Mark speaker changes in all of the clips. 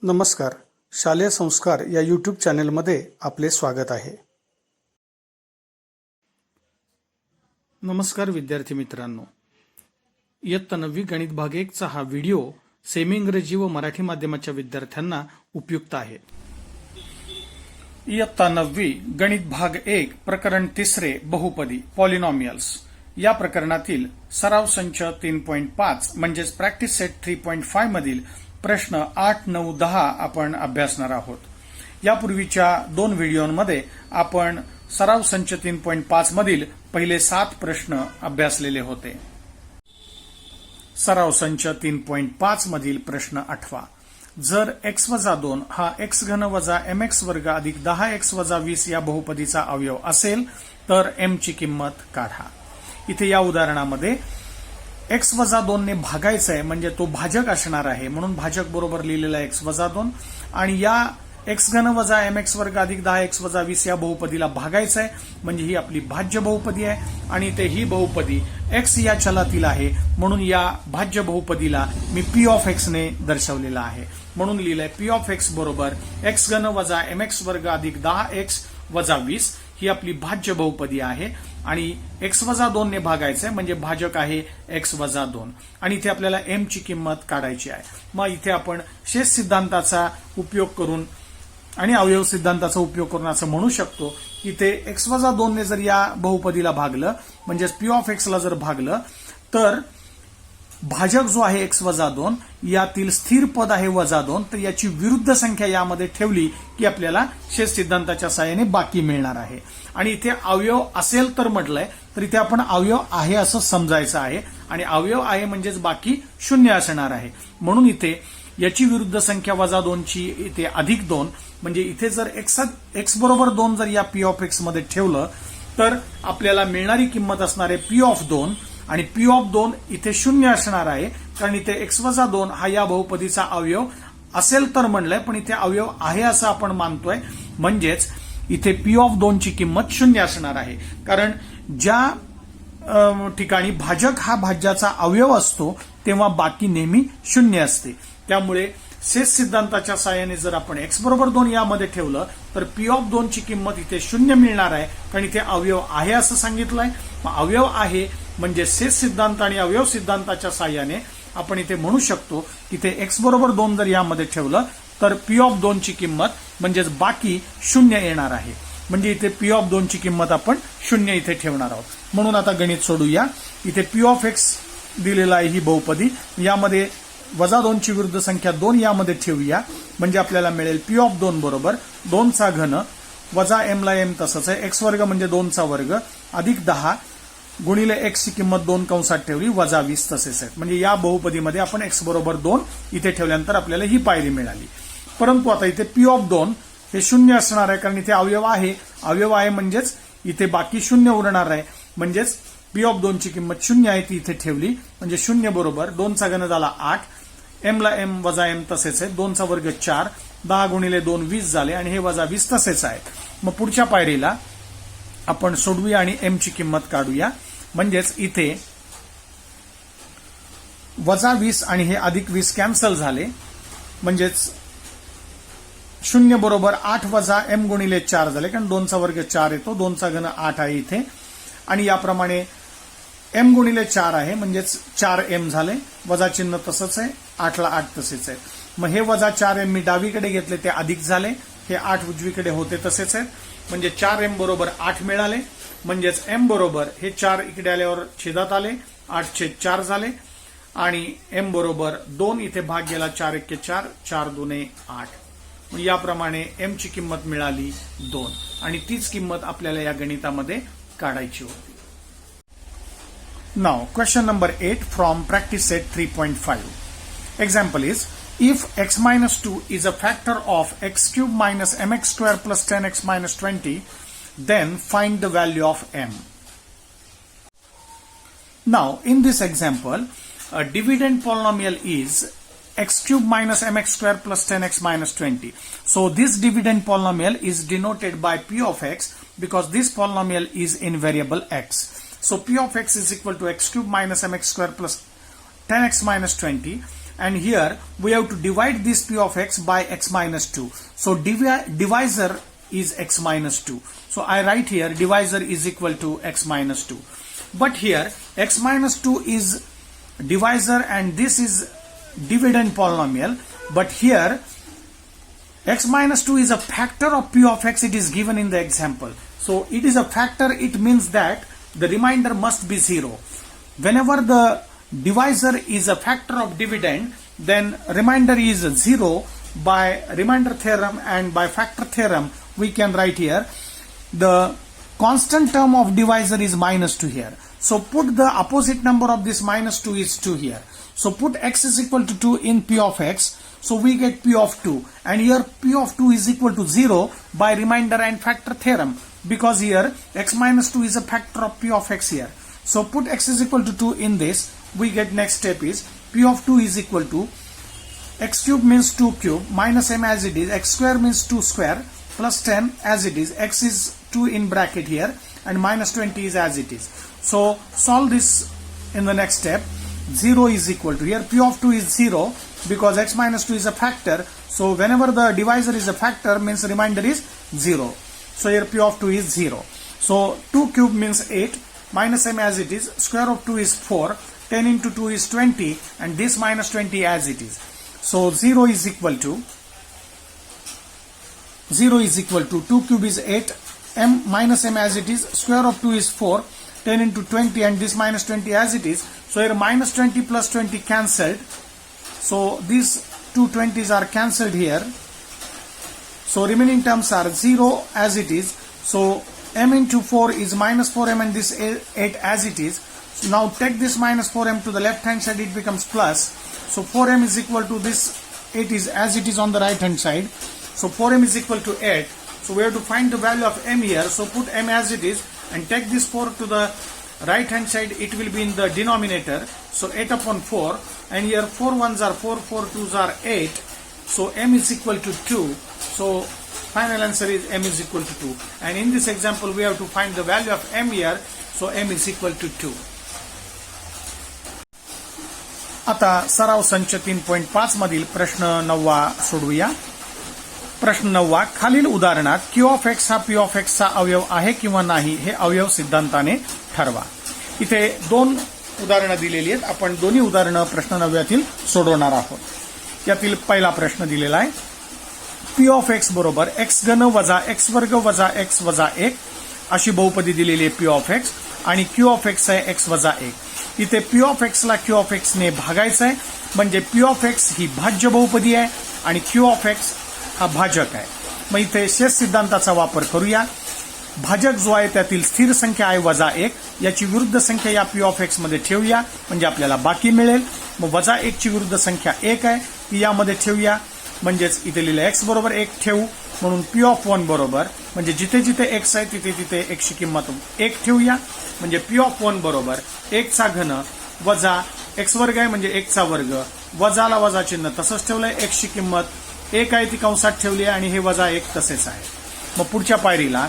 Speaker 1: नमस्कार. शालेय संस्कार या यूट्यूब चॅनेलमध्ये आपले स्वागत आहे. नमस्कार विद्यार्थी मित्रांनो. इयत्ता 9वी गणित भाग 1 चा हा व्हिडिओ सेमी इंग्रजी व मराठी माध्यमाच्या विद्यार्थ्यांना उपयुक्त आहे. इयत्ता 9वी गणित भाग 1 प्रकरण 3 बहुपदी पॉलिनॉमियल्स या प्रकरणातील सराव संच 3.5 म्हणजेच प्रॅक्टिस सेट 3.5 मधील प्रश्न 8, 9, 10 आपण अभ्यासणार आहोत. यापूर्वीच्या 2 व्हिडिओमध्ये आपण सराव संच 3.5 मधील पहिले 7 प्रश्न अभ्यासलेले होते. सराव संच 3.5 मधील प्रश्न 8. जर x-2 हा x घन वजा mx वर्ग अधिक 10x वजा 20 या बहुपदीचा अवयव असेल तर m ची किंमत काढा. इथे या उदाहरणामध्ये x-2 ने भागायचं आहे म्हणजे तो भाजक असणार आहे, म्हणून भाजक बरोबर लिहिलेला x-2 आणि या x घन वजा mx वर्ग अधिक 10x वजा 20 या बहुपदीला भागायचं आहे म्हणजे ही आपली भाज्य बहुपदी आहे आणि ते ही बहुपदी x या चलातील आहे, म्हणून या भाज्य बहुपदीला मी p ऑफ x ने दर्शवलेला आहे. म्हणून लिहिलंय p ऑफ x बरोबर x घन वजा mx वर्ग अधिक 10x वजा 20 ही आपली भाज्य बहुपदी आहे आणि x-2 ने भागायचं आहे म्हणजे भाजक आहे x-2 आणि इथे आपल्याला m ची किंमत काढायची आहे. मग इथे आपण शेष सिद्धांताचा उपयोग करून आणि अवयव सिद्धांताचा उपयोग करून असं म्हणू की इथे x-2 ने जर या बहुपदीला भागलं म्हणजे p ऑफ x ला जर भागलं तर भाजक जो आहे x-2 यातील स्थिर पद आहे -2, तर याची विरुद्ध संख्या यामध्ये ठेवली की आपल्याला शेष सिद्धांताच्या सहाय्याने बाकी मिळणार आहे. आणि इथे अवयव असेल तर म्हटलंय तर इथे आपण अवयव आहे असं समजायचं आहे आणि अवयव आहे म्हणजेच बाकी 0 असणार आहे, म्हणून इथे याची विरुद्ध संख्या -2 ची इथे +2 म्हणजे इथे जर x बरोबर 2 जर या p ऑफ x मध्ये ठेवलं तर आपल्याला मिळणारी किंमत असणार आहे p ऑफ 2 आणि p ऑफ 2 इथे 0 असणार आहे कारण इथे x-2 हा या बहुपदीचा अवयव असेल तर म्हणलंय पण इथे अवयव आहे असं आपण मानतोय म्हणजेच इथे p ऑफ 2 ची किंमत 0 असणार आहे. कारण ज्या ठिकाणी भाजक हा भाज्याचा अवयव असतो तेव्हा बाकी नेहमी 0 असते. त्यामुळे शेष सिद्धांताच्या सहाय्याने जर आपण x बरोबर 2 यामध्ये ठेवलं तर p ऑफ 2 ची किंमत इथे 0 मिळणार आहे कारण इथे अवयव आहे असं सांगितलंय. अवयव आहे म्हणजे शेष सिद्धांत आणि अवयव सिद्धांताच्या सहाय्याने आपण इथे म्हणू शकतो की इथे x बरोबर 2 जर यामध्ये ठेवलं तर p ऑफ 2 ची किंमत म्हणजेच बाकी 0 येणार आहे म्हणजे इथे p ऑफ 2 ची किंमत आपण 0 इथे ठेवणार आहोत. म्हणून आता गणित सोडूया. इथे p ऑफ x दिलेला आहे ही बहुपदी, यामध्ये -2 ची विरुद्ध संख्या 2 यामध्ये ठेवूया म्हणजे आपल्याला मिळेल p ऑफ 2 बरोबर 2 चा घन वजा m ला m तसंच आहे x वर्ग म्हणजे 2 चा वर्ग अधिक 10 गुणिले x ची किंमत 2 कंसात ठेवली वजा 20 तसेच आहे. म्हणजे या बहुपदीमध्ये आपण x बरोबर 2 इथे ठेवल्यानंतर आपल्याला ही पायरी मिळाली. परंतु आता इथे p ऑफ 2 हे 0 असणार आहे कारण इथे अवयव आहे म्हणजेच इथे बाकी 0 उरणार आहे म्हणजेच p ऑफ 2 ची किंमत 0 आहे ती इथे ठेवली म्हणजे 0 बरोबर 2 चा घन झाला 8 m ला m वजा m तसेच आहे 2 चा वर्ग 4 10 गुणिले 2 20 झाले आणि हे वजा 20 तसेच आहे. मग पुढच्या पायरीला आपण सोडवूया आणि m ची किंमत काढूया म्हणजेच इथे वजा 20 आणि हे अधिक 20 कॅन्सल झाले म्हणजेच 0 बरोबर 8 वजा m गुणिले 4 झाले कारण 2 चा वर्ग 4 येतो 2 चा घन 8 आहे इथे आणि याप्रमाणे m गुणिले 4 आहे म्हणजेच 4m झाले वजा चिन्ह तसंच आहे 8 ला 8 तसेच आहे. मग हे वजा 4m मी डावीकडे घेतले ते अधिक झाले हे 8 उजवीकडे होते तसेच आहेत म्हणजे 4m बरोबर 8 मिळाले म्हणजेच m बरोबर हे 4 इकडे आल्यावर छेदात आले 8/4 झाले आणि m बरोबर 2 इथे भाग गेला 4×1 4 4×2 8 याप्रमाणे m ची किंमत मिळाली 2 आणि तीच किंमत आपल्याला या गणितामध्ये काढायची होती. Now question number 8 from practice set 3.5. Example is if x minus 2 is a factor of x cube minus mx square plus 10x minus 20 then find the value of m. Now in this example a dividend polynomial is x cube minus mx square plus 10x minus 20. So this dividend polynomial is denoted by p of x because this polynomial is in variable x. So p of x is equal to x cube minus mx square plus 10x minus 20 and here we have to divide this p of x by x minus 2. So divisor is x minus 2. So I write here divisor is equal to x minus 2. But here x minus 2 is divisor and this is dividend polynomial. But here x minus 2 is a factor of p of x. It is given in the example. So it is a factor. It means that the remainder must be 0. Whenever the divisor is a factor of dividend, then remainder is 0. By remainder theorem and by factor theorem, we can write here the constant term of divisor is minus 2 here. So put the opposite number of this minus 2 is 2 here. So put x is equal to 2 in p of x. So we get p of 2, and here p of 2 is equal to 0 by remainder and factor theorem, because here x minus 2 is a factor of p of x here. So put x is equal to 2 in this. We get next step is p of 2 is equal to x cube means 2 cube minus m as it is, x square means 2 square plus 10 as it is, x is 2 in bracket here and minus 20 is as it is. So solve this in the next step. 0 is equal to, here p of 2 is 0 because x minus 2 is a factor. So whenever the divisor is a factor means remainder is 0. So here p of 2 is 0. So 2 cube means 8 minus m as it is, square of 2 is 4, 10 into 2 is 20 and this minus 20 as it is. So 0 is equal to 2 cube is 8, m minus m as it is, square of 2 is 4, 10 into 20 and this minus 20 as it is. So here minus 20 plus 20 cancelled. So these two 20s are cancelled here. So remaining terms are 0 as it is. So m into 4 is minus 4m and this 8 as it is. So now take this minus 4m to the left hand side, it becomes plus. So 4m is equal to this 8 is as it is on the right hand side. So 4m is equal to 8. So we have to find the value of m here. So put m as it is and take this 4 to the right hand side, it will be in the denominator. So 8 upon 4, and here 4 1s are 4, 4 2s are 8. So m is equal to 2. So final answer is m is equal to 2. And in this example we have to find the value of m here. So m is equal to 2. आता सराव संच 3.5 मधील प्रश्न 9वा सोडवूया. प्रश्न 9वा, खालील उदाहरणात q of x हा p ऑफ x चा अवयव आहे किंवा नाही हे अवयव सिद्धांताने ठरवा. इथे दोन उदाहरणं दिलेली आहेत. आपण दोन्ही उदाहरणं प्रश्न 9व्यातील सोडवणार आहोत. यातील पहिला प्रश्न दिलेला आहे, p ऑफ x बरोबर x घन वजा x वर्ग वजा x वजा 1 अशी बहुपदी दिलेली आहे p ऑफ x, आणि q ऑफ x आहे x वजा 1. इथे p ऑफ x ला q ऑफ x ने भागायचं आहे, म्हणजे p ऑफ x ही भाज्य बहुपदी आहे आणि q ऑफ x हा भाजक आहे. मग इथे शेष सिद्धांताचा वापर करूया. भाजक जो आहे त्यातील स्थिर संख्या आहे वजा 1, याची विरुद्ध संख्या या p ऑफ x मध्ये ठेवूया म्हणजे आपल्याला बाकी मिळेल. मग वजा 1 ची विरुद्ध संख्या 1 आहे ती यामध्ये ठेवूया, म्हणजेच इथे लिहिलं x बरोबर 1 ठेवू, म्हणून p ऑफ 1 बरोबर, म्हणजे जिथे जिथे x आहे तिथे तिथे x ची किंमत 1 ठेवूया, म्हणजे p ऑफ 1 बरोबर 1 चा घन वजा x वर्ग आहे म्हणजे 1 चा वर्ग, वजाला वजा चिन्ह तसंच ठेवलंय, x ची किंमत 1 आहे ती कंसात ठेवली आहे आणि हे वजा 1 तसेच आहे. मग पुढच्या पायरीला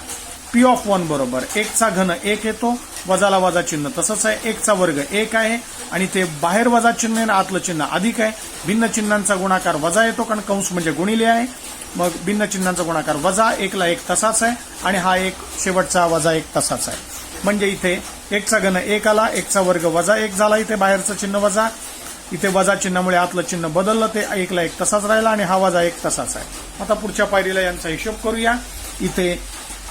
Speaker 1: p ऑफ 1 बरोबर 1 चा घन 1 येतो, वजाला वजा चिन्ह तसंच आहे, 1 चा वर्ग 1 आहे आणि ते बाहेर वजा चिन्ह आहे, आतलं चिन्ह अधिक आहे. भिन्न चिन्हांचा गुणाकार वजा येतो कारण कंस म्हणजे गुणिले आहे. मग भिन्न चिन्हांचा गुणाकार वजा 1 ला 1 तसाच आहे आणि हा एक शेवटचा वजा 1 तसाच आहे. म्हणजे इथे 1 चा घन 1 आला, 1 चा वर्ग वजा 1 झाला, इथे बाहेरचं चिन्ह वजा, इथे वजा चिन्हामुळे आतलं चिन्ह बदललं, ते 1 ला 1 तसाच राहिला आणि हा वजा 1 तसाच आहे. आता पुढच्या पायरीला यांचा हिशोब करूया. इथे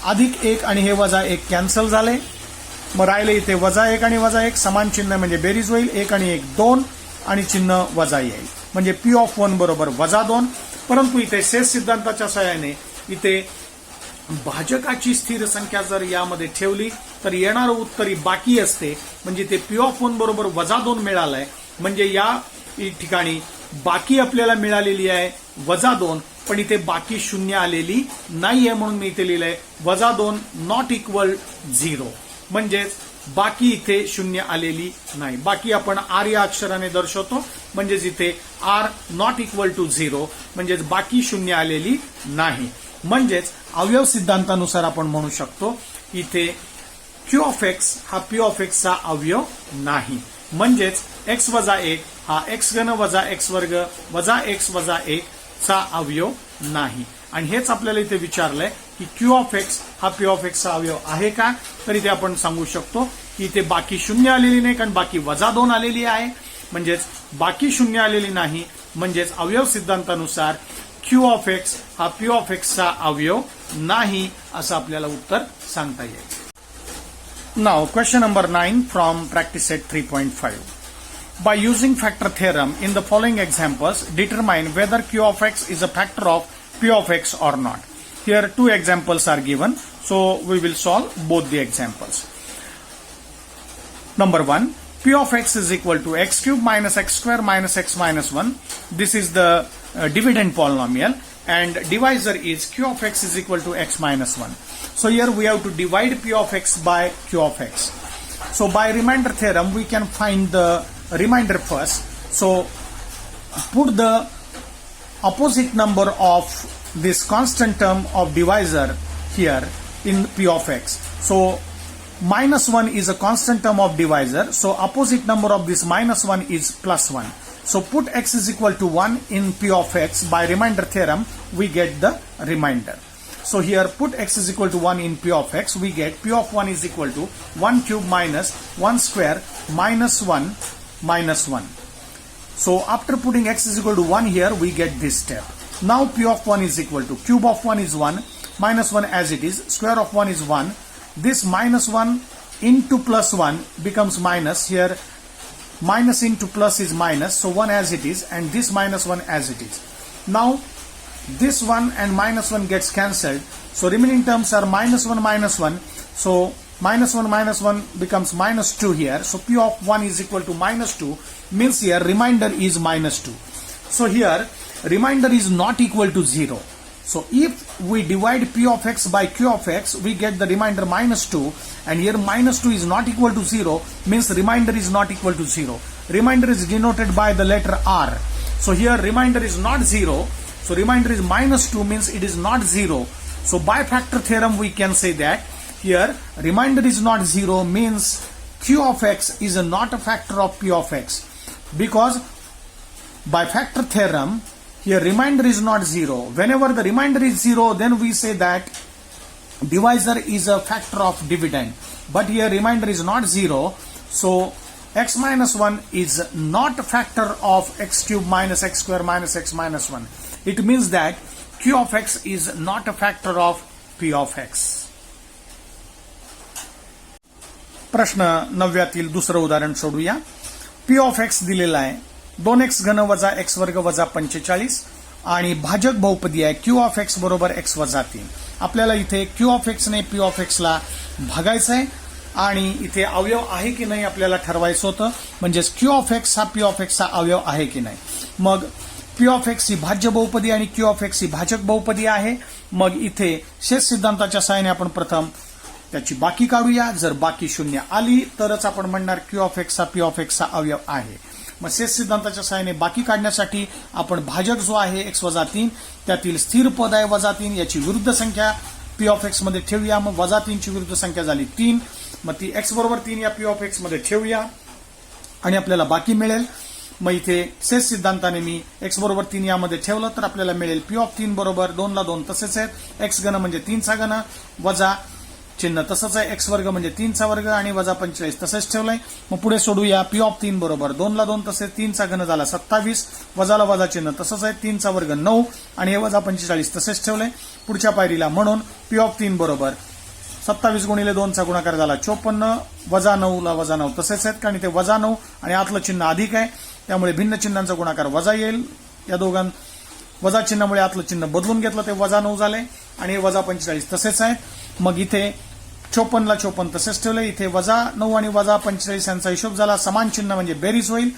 Speaker 1: अधिक 1 आणि हे वजा 1 कॅन्सल झाले, मग राहिले इथे वजा 1 आणि वजा 1 समान चिन्ह म्हणजे बेरीज होईल, 1 आणि 1 2 आणि चिन्ह वजा येईल, म्हणजे p ऑफ 1 बरोबर वजा 2. परंतु इथे शेष सिद्धांताच्या सहाय्याने इथे भाजकाची स्थिर संख्या जर यामध्ये ठेवली तर येणारं उत्तर बाकी असते, म्हणजे ते p ऑफ 1 बरोबर वजा 2 मिळालंय, म्हणजे या ठिकाणी बाकी आपल्याला मिळालेली आहे वजा 2, पण इथे बाकी शून्य आलेली नाहीये, म्हणून मी इथे लिहिलंय वजा 2 नॉट इक्वल 0, म्हणजेच बाकी इथे शून्य आलेली नाही. बाकी आपण r या अक्षराने दर्शवतो, म्हणजेच इथे r नॉट इक्वल टू 0, म्हणजेच बाकी शून्य आलेली नाही. म्हणजेच अवयव सिद्धांतानुसार आपण म्हणू शकतो इथे q ऑफ x हा p ऑफ x चा अवयव नाही. म्हणजेच x वजा 1 हा x घन वजा x वर्ग वजा x वजा 1 चा अवयव नाही. आणि हेच आपल्याला इथे विचारलंय की q ऑफ x हा p ऑफ x चा अवयव आहे का. तर इथे आपण सांगू शकतो की इथे बाकी शून्य आलेली नाही, कारण बाकी वजा 2 आलेली आहे. म्हणजेच बाकी शून्य आलेली नाही, म्हणजेच अवयव सिद्धांतानुसार q ऑफ x हा p ऑफ x चा अवयव नाही असं आपल्याला उत्तर सांगता येईल. Now question number 9 from Practice Set-3.5. By using factor theorem in the following examples, determine whether q of x is a factor of p of x or not. Here two examples are given, so we will solve both the examples. Number 1, p of x is equal to x cube minus x square minus x minus 1. This is the dividend polynomial, and divisor is q of x is equal to x minus 1. So here we have to divide p of x by q of x. So by remainder theorem we can find the remainder first. So put the opposite number of this constant term of divisor here in p of x. So minus 1 is a constant term of divisor, so opposite number of this minus 1 is plus 1. So put x is equal to 1 in p of x. By remainder theorem we get the remainder. So here put x is equal to 1 in p of x, we get p of 1 is equal to 1 cube minus 1 square minus 1 minus 1. So after putting x is equal to 1 here, we get this step. Now p of 1 is equal to cube of 1 is 1, minus 1 as it is, square of 1 is 1. This minus 1 into plus 1 becomes minus. Here minus into plus is minus, so 1 as it is, and this minus 1 as it is. Now this 1 and minus 1 gets cancelled, so remaining terms are minus 1 minus 1, so minus 1 becomes minus 2 here. So p of 1 is equal to minus 2, means here remainder is minus 2. So here remainder is not equal to 0. So if we divide p of x by q of x, we get the remainder minus 2, and here minus 2 is not equal to 0, means remainder is not equal to 0. Remainder is denoted by the letter r. So here remainder is not 0, so remainder is minus 2, means it is not 0. So by factor theorem we can say that here remainder is not 0, means q of x is not a factor of p of x, because by factor theorem here remainder is not 0. Whenever the remainder is 0, then we say that divisor is a factor of dividend, but here remainder is not 0, so x minus 1 is not a factor of x cube minus x square minus x minus 1. It means that q of x is not a factor of p of x. प्रश्न 9व्यातील दुसरं उदाहरण सोडूया. p of x दिलेला आहे 2x घन वजा x वर्ग वजा 45 आणि भाजक बहुपदी आहे q of x बरोबर x वजा 3. आपल्याला इथे q of x ने p of x ला भागायचं आहे आणि इथे अवयव आहे की नाही आपल्याला ठरवायचं होतं. म्हणजेच q of x हा p of x चा अवयव आहे की नाही. मग p of x ही भाज्य बहुपदी आणि q of x ही भाजक बहुपदी आहे. मग इथे शेष सिद्धांताच्या सहाय्याने आपण प्रथम त्याची बाकी काढूया. जर बाकी शून्य आली तरच आपण म्हणणार q of x हा p of x चा अवयव आहे. मग शेष सिद्धांताच्या सहाय्याने बाकी काढण्यासाठी आपण भाजक जो आहे x वजा 3 त्यातील स्थिर पद आहे वजा 3, याची विरुद्ध संख्या p of x मध्ये ठेवूया. मग वजा 3 ची विरुद्ध संख्या झाली 3, मग ती x बरोबर 3 या p of x मध्ये ठेवूया आणि आपल्याला बाकी मिळेल. मग इथे शेष सिद्धांताने मी x बरोबर 3 यामध्ये ठेवलं तर आपल्याला मिळेल p of 3 बरोबर 2 ला 2 तसेच आहेत, x घन म्हणजे 3 चा घन वजा चिन्ह तसंच आहे, x वर्ग म्हणजे 3 चा वर्ग आणि वजा 45 तसेच ठेवलंय. मग पुढे सोडूया. p of 3 बरोबर 2 ला 2 तसेच 3 चा घन झाला 27, वजाला वजा चिन्ह तसंच आहे, 3 चा वर्ग 9 आणि हे वजा 45 तसेच ठेवलंय. पुढच्या पायरीला म्हणून p of 3 बरोबर 27 गुणिले 2 चा गुणाकार झाला 54, वजा 9 ला वजा 9 तसेच आहेत, कारण ते वजा 9 आणि आतलं चिन्ह अधिक आहे त्यामुळे भिन्न चिन्हांचा गुणाकार वजा येईल. या दोघां वजा चिन्हामुळे आतलं चिन्ह बदलून घेतलं ते वजा 9 झाले आणि हे वजा 45 तसेच आहेत. मग इथे 54 ला 54 तसेच ठेवले. इथे वजा 9 आणि वजा 45 यांचा हिशोब झाला, समान चिन्ह म्हणजे बेरीज होईल.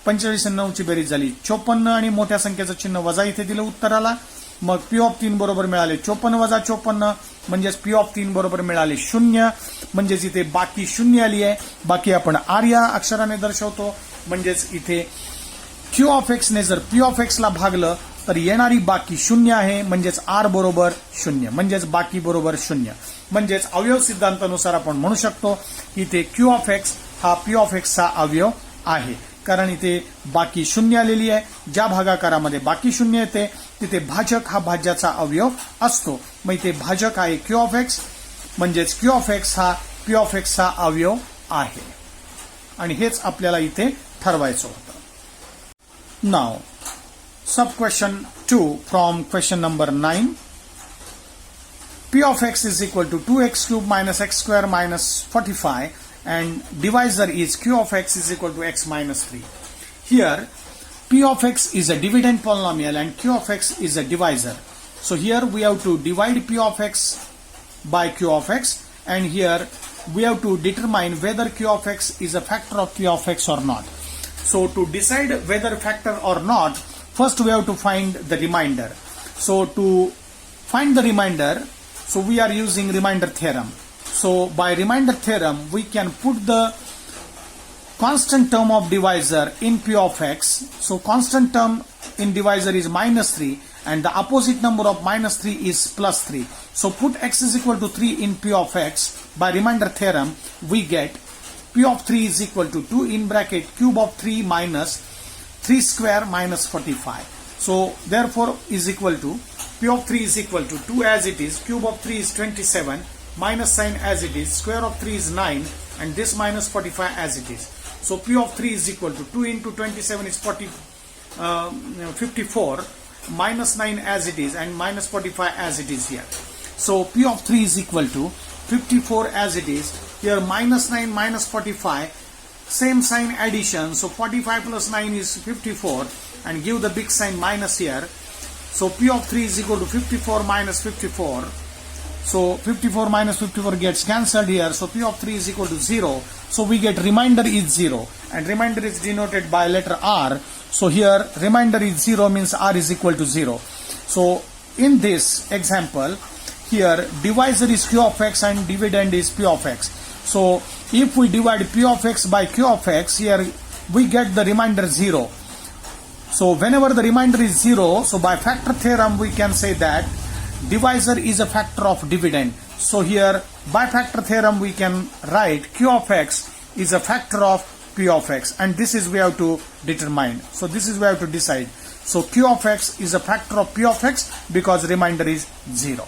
Speaker 1: 45 आणि 9 ची बेरीज झाली 54 आणि मोठ्या संख्येचं चिन्ह वजा इथे दिलं उत्तराला. मग p of 3 बरोबर मिळाले 54 वजा 54, म्हणजेच p of 3 बरोबर मिळाले 0. म्हणजेच इथे बाकी 0 आली आहे. बाकी आपण r या अक्षराने दर्शवतो. म्हणजेच इथे q of x ने जर p of x ला भागलं तर येणारी बाकी 0 आहे. म्हणजेच r बरोबर 0, म्हणजेच बाकी बरोबर 0. म्हणजेच अवयव सिद्धांतानुसार आपण म्हणू शकतो की इथे q of x हा p of x चा अवयव आहे, कारण इथे बाकी शून्य आलेली आहे. ज्या भागाकारामध्ये बाकी शून्य येते तिथे भाजक हा भाज्याचा अवयव असतो. मग इथे भाजक आहे क्यू ऑफ एक्स, म्हणजेच क्यू ऑफ एक्स हा पी ऑफ एक्सचा अवयव आहे. आणि हेच आपल्याला इथे ठरवायचं होतं. नाव sub question 2 from question number 9. P of x is equal to 2x cube minus x square minus 45 and divisor is Q of x is equal to x minus 3. Here P of x is a dividend polynomial and Q of x is a divisor. So here we have to divide P of x by Q of x, and here we have to determine whether Q of x is a factor of P of x or not. So to decide whether factor or not, first we have to find the remainder. So to find the remainder, so we are using remainder theorem. So by remainder theorem, we can put the constant term of divisor in P of x. So constant term in divisor is minus 3 and the opposite number of minus 3 is plus 3. So put x is equal to 3 in P of x. By remainder theorem, we get P of 3 is equal to 2 in bracket cube of 3 minus 3 square minus 45. So therefore is equal to P of 3 is equal to 2 as it is, cube of 3 is 27, minus sign as it is, square of 3 is 9, and this minus 45 as it is. So P of 3 is equal to 2 into 27 is 54, minus 9 as it is, and minus 45 as it is here. So P of 3 is equal to 54 as it is, here minus 9 minus 45, same sign addition, so 45 plus 9 is 54, and give the big sign minus here. So P of 3 is equal to 54 minus 54. So 54 minus 54 gets cancelled here. So P of 3 is equal to 0. So we get remainder is 0. And remainder is denoted by letter R. So here remainder is 0 means R is equal to 0. So in this example, here divisor is Q of x and dividend is P of x. So if we divide P of x by Q of x, here we get the remainder 0. So whenever the remainder is 0, so by factor theorem we can say that divisor is a factor of dividend. So here by factor theorem we can write Q of x is a factor of P of x, and this is we have to determine. So this is we have to decide. So Q of x is a factor of P of x because remainder is 0.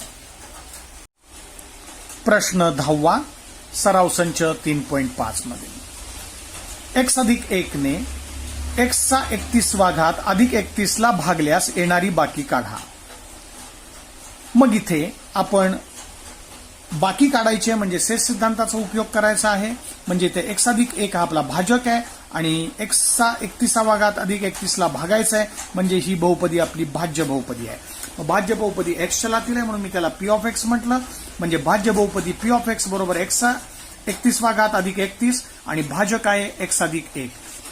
Speaker 1: प्रश्न 10वा सराव संच 3.5 मध्ये x अधिक 1 ने x चा 31वा घात अधिक 31 ला भागल्यास येणारी बाकी काढा. मग इथे आपण बाकी काढायची आहे म्हणजे शेष सिद्धांताचा उपयोग करायचा आहे. म्हणजे इथे x अधिक 1 हा आपला भाजक आहे आणि x चा 31वा घात अधिक 31 ला भागायचा आहे, म्हणजे ही बहुपदी आपली भाज्य बहुपदी आहे. भाज्य बहुपदी x चलातील आहे म्हणून मी त्याला P of x म्हटलं. म्हणजे भाज्य बहुपदी P of x बरोबर x चा 31वा घात अधिक 31 आणि भाजक आहे x अधिक 1.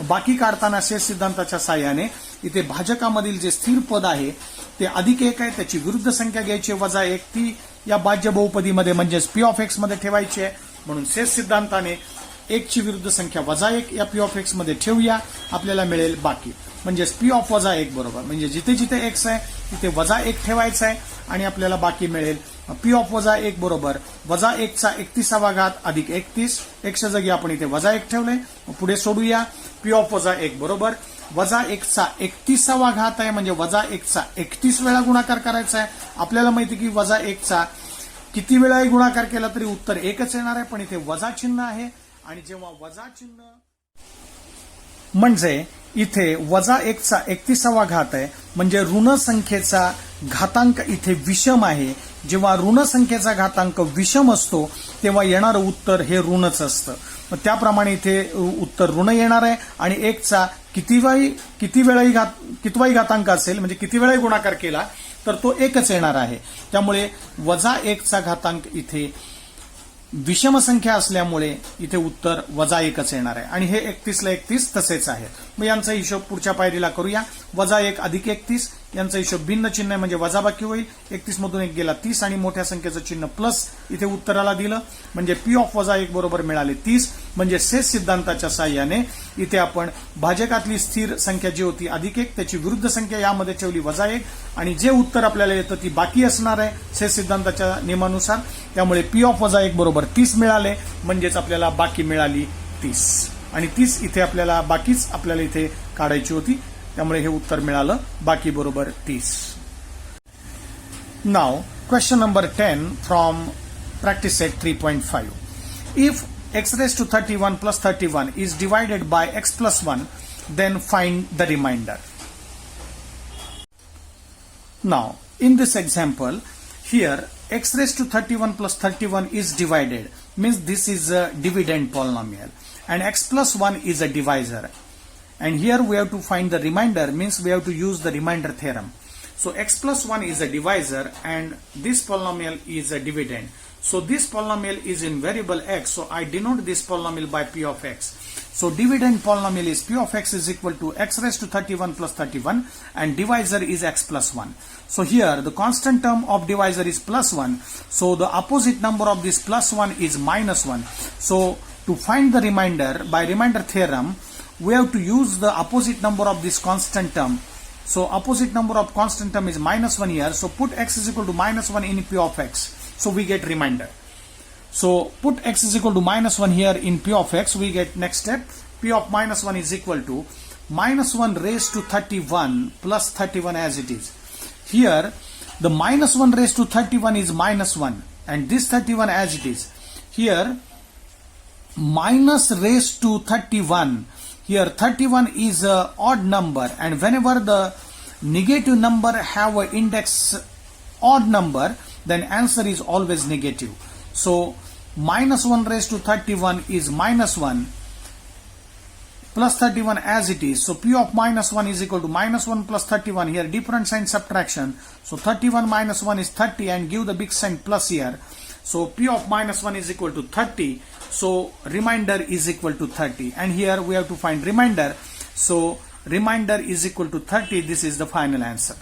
Speaker 1: बाकी काढताना शेष सिद्धांताच्या साहाय्याने इथे भाजकामधील जे स्थिर पद आहे ते अधिक 1 आहे, त्याची विरुद्ध संख्या घ्यायची वजा 1, ती या भाज्य बहुपदीमध्ये म्हणजेच P of x मध्ये ठेवायची आहे. म्हणून शेष सिद्धांताने 1 ची विरुद्ध संख्या वजा 1 या P of x मध्ये ठेवूया, आपल्याला मिळेल बाकी. म्हणजेच P of वजा 1 बरोबर, म्हणजे जिथे जिथे x आहे तिथे वजा 1 ठेवायचा आहे आणि आपल्याला बाकी मिळेल P of वजा 1 बरोबर वजा 1 चा 31वा घात अधिक 31. x च्या जागी आपण इथे वजा 1 ठेवले. पुढे सोडूया. P of वजा 1 बरोबर वजा 1 चा 31वा घात आहे, म्हणजे वजा 1 चा 31 वेळा गुणाकार करायचा आहे. आपल्याला माहिती की वजा 1 चा किती वेळाही गुणाकार केला तरी उत्तर एकच येणार आहे, पण इथे वजा चिन्ह आहे आणि जेव्हा वजा चिन्ह म्हणजे इथे वजा 1 चा 31वा घात आहे, म्हणजे ऋण संख्येचा घातांक इथे विषम आहे. जेव्हा ऋण संख्येचा घातांक विषम असतो तेव्हा येणारं उत्तर हे ऋणच असतं. मग त्याप्रमाणे इथे उत्तर ऋण येणार आहे आणि 1 चा कितवाही घातांक असेल म्हणजे किती वेळाही गुणाकार केला तर तो एकच येणार आहे. त्यामुळे वजा 1 चा घातांक इथे विषम संख्या असल्यामुळे इथे उत्तर वजा 1च येणार आहे आणि हे 31 ला 31 तसेच आहे. मग यांचा हिशोब पुढच्या पायरीला करूया. वजा 1 अधिक 31 यांचा हिशोब भिन्न चिन्ह आहे म्हणजे वजाबाकी होईल. 31 मधून 1 गेला 30 आणि मोठ्या संख्येचं चिन्ह प्लस इथे उत्तराला दिलं म्हणजे P of वजा 1 बरोबर मिळाले 30. म्हणजे शेष सिद्धांताच्या साहाय्याने इथे आपण भाजकातली स्थिर संख्या जी होती अधिक 1 त्याची विरुद्ध संख्या यामध्ये ठेवली वजा 1 आणि जे उत्तर आपल्याला येतं ती बाकी असणार आहे शेष सिद्धांताच्या नियमानुसार. त्यामुळे P of वजा 1 बरोबर 30 मिळाले, म्हणजेच आपल्याला बाकी मिळाली 30. आणि 30 इथे आपल्याला बाकीच आपल्याला इथे काढायची होती, त्यामुळे हे उत्तर मिळालं बाकी बरोबर 30. Now question number 10 from Practice Set-3.5. If x raised to 31 plus 31 is divided by x plus 1, then find the remainder. Now, in this example, here x raised to 31 plus 31 is divided, means this is a dividend polynomial, and x plus 1 is a divisor. And here we have to find the remainder, means we have to use the remainder theorem. So x plus 1 is a divisor and this polynomial is a dividend. So this polynomial is in variable x, so I denote this polynomial by p of x. So dividend polynomial is p of x is equal to x raised to 31 plus 31 and divisor is x plus 1. So here the constant term of divisor is plus 1, so the opposite number of this plus 1 is minus 1. So to find the remainder by remainder theorem, we have to use the opposite number of this constant term. So opposite number of constant term is minus 1 here, so put x is equal to minus 1 in p of x. So we get remainder. So put x is equal to minus 1 here in p of x. We get next step, p of minus 1 is equal to minus 1 raised to 31 plus 31 as it is. Here the minus 1 raised to 31 is minus 1 and this 31 as it is. Here minus raised to 31. Here 31 is a odd number, and whenever the negative number have an index odd number, then answer is always negative. So minus 1 raised to 31 is minus 1 plus 31 as it is. So p of minus 1 is equal to minus 1 plus 31. Here different sign subtraction. So 31 minus 1 is 30 and give the big sign plus here. So p of minus 1 is equal to 30. So remainder is equal to 30. And here we have to find remainder. So remainder is equal to 30. This is the final answer.